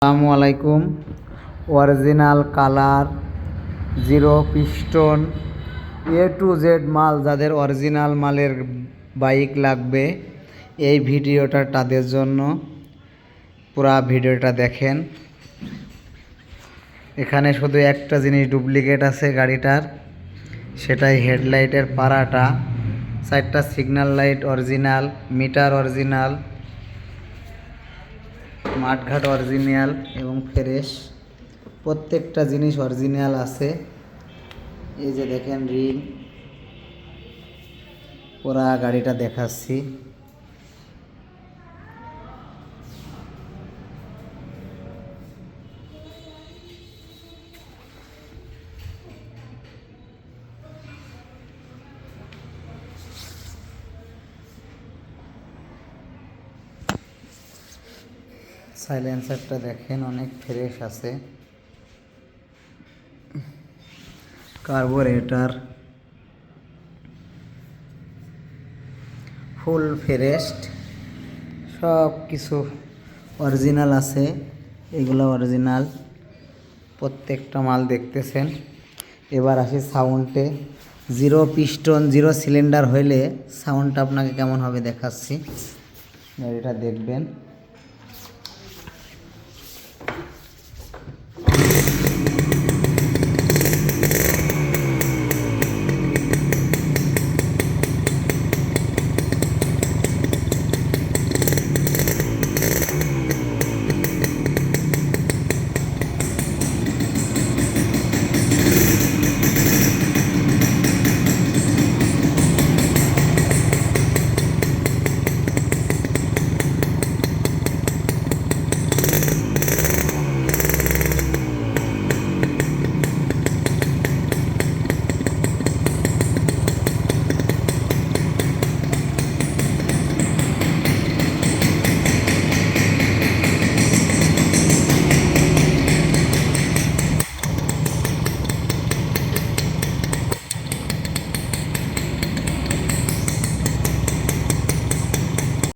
আসসালামু আলাইকুম। Original colour, zero piston, A to Z মাল, যাদের অরিজিনাল মালের বাইক লাগবে এই ভিডিওটা তাদের জন্য। পুরা ভিডিওটা দেখেন। এখানে শুধু একটা জিনিস ডুপ্লিকেট আছে গাড়িটার, সেটাই হেডলাইটের পাড়াটা। 4টা signal light original, meter original, মাঠঘাট অরিজিনাল এবং ফ্রেশ, প্রত্যেকটা জিনিস অরিজিনাল আছে। এই যে দেখেন রিং, পুরা গাড়িটা দেখাচ্ছি। সাইলেন্সারটা দেখেন অনেক ফ্রেশ আছে। কার্বোরেটর ফুল ফ্রেশড, সব কিছু অরিজিনাল আছে। এগুলো অরিজিনাল, প্রত্যেকটা মাল দেখতেছেন। এবার আসি সাউন্ডে। জিরো পিস্টন, জিরো সিলিন্ডার হইলে সাউন্ডটা আপনাকে কেমন হবে দেখাচ্ছি, গাড়িটা দেখবেন।